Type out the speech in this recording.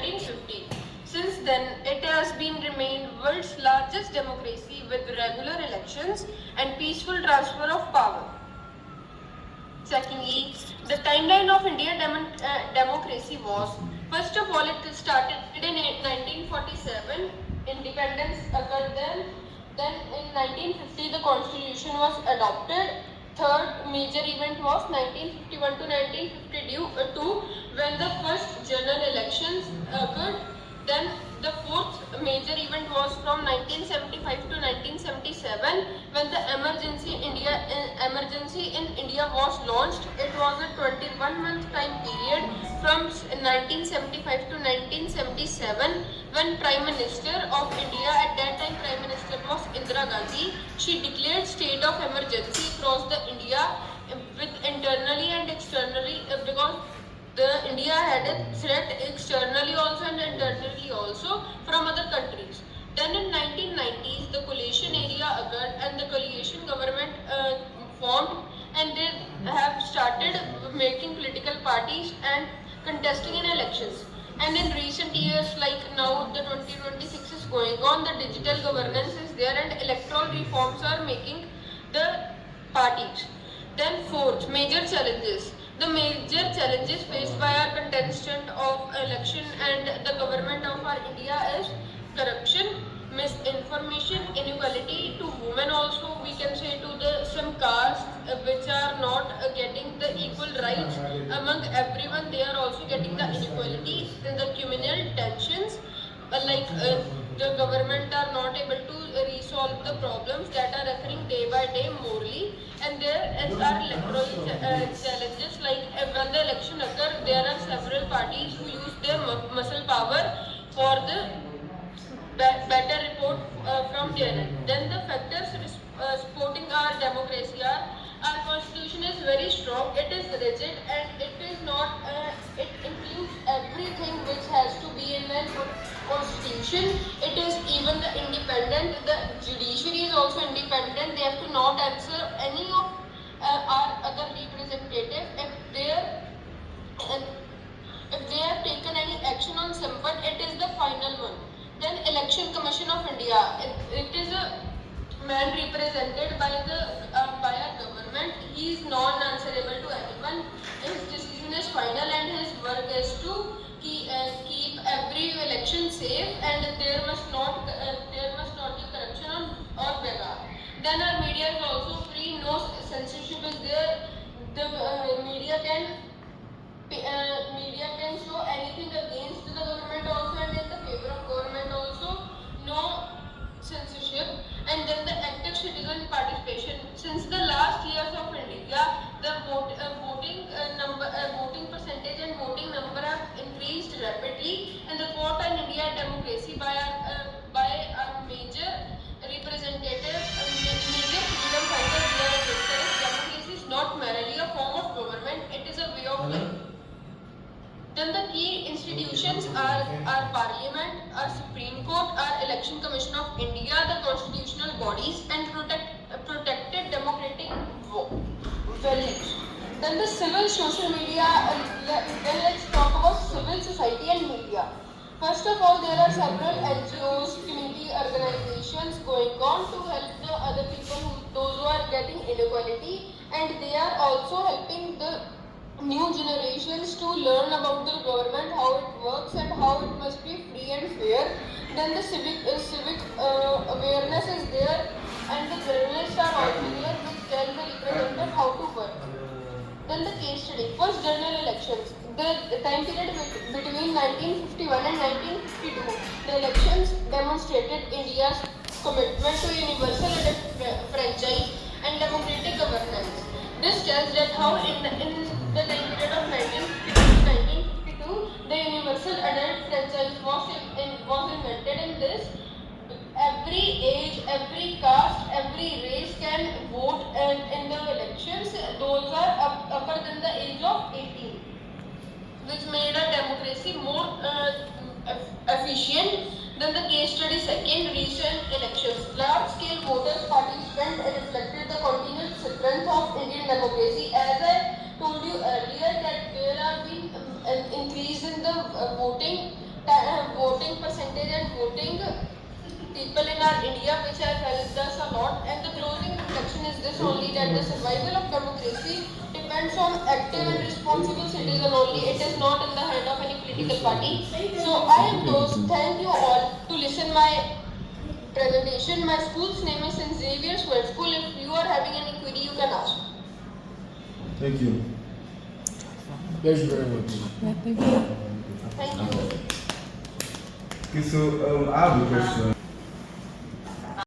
1950. Since then, it has been remained world's largest democracy with regular elections and peaceful transfer of power. Secondly, the timeline of Indian democracy was, first of all, it started in 1947, independence occurred then in 1950 the constitution was adopted. Third major event was 1951 to 1952 when the first general elections occurred. Then the fourth major event was from 1975 to 1977 when the emergency in India was launched. It was a 21-month time period from 1975 to 1977 when Prime Minister of India, at that time Prime Minister was Indira Gandhi, she declared state of emergency across the India with internally and externally because the India had a threat externally also and internally also from other countries. Then in 1990s, the coalition area occurred and the coalition government formed, and they have started making political parties and contesting in elections. And in recent years, like now the 2026 is going on, the digital governance is there and electoral reforms are making the parties. Then fourth, major challenges. The major challenges faced by our contestant of election and the government of our India is corruption, misinformation, inequality to women also, we can say to the some castes which are not getting the equal rights among everyone, they are also getting the inequality and the communal tensions the government are not able to resolve the problems that are occurring day by day morally, and there are electoral challenges like when the election occurs, there are several parties who use their muscle power for the better report from their end. Then the factors supporting our democracy are our constitution is very strong, it is rigid and it is not, it includes everything which has to be in a constitution. It is even the independent, the judiciary is also independent, they have to not answer any of our other representative if they have taken any action on someone, it is the final one. Then Election Commission of India, it is a man represented by our government. He is non-answerable to anyone. His decision is final and his work is to keep every election safe and there must not be corruption or begar. Then our media is also free, no censorship is there. The media can show anything against the government also and in the favor of government also, no censorship. And then the active citizen participation. Since the last years of India, the voting percentage and voting number have increased rapidly, and the vote on India democracy by our major representative, major freedom fighters, democracy is not merely a form of government; it is a way of life. Then the key institutions are our Parliament, our Supreme Court, our Election Commission of India, the constitutional bodies, and protected democratic values. Then the civil social media, then let's talk about civil society and media. First of all, there are several NGOs, community organizations going on to help the other people, those who are getting inequality, and they are also helping the new generations to learn about the government, how it works and how it must be free and fair. Then the civic awareness is there and the journalists are also there which tell the representative how to work. Then the case study, first general elections, the time period between 1951 and 1952, the elections demonstrated India's commitment to universal franchise and democratic governance. This tells that how in the time period of 1952, the universal adult franchise was invented. In this, every age, every caste, every race can vote in the elections. Those are upper than the age of 18, which made our democracy more efficient. Then the case study second, recent elections. Large-scale voters participant reflected the continued strength of Indian democracy. As I told you earlier that there have been an increase in the voting voting people in our India, which has helped us a lot. And the closing reflection is this only, that the survival of democracy depends on active and responsible citizen only. It is not in the hand of any political party. So I am those. Thank you all to listen my presentation. My school's name is St. Xavier's World School. If you are having any query, you can ask. Thank you. Thank you very much. Thank you. Okay, so I have a question.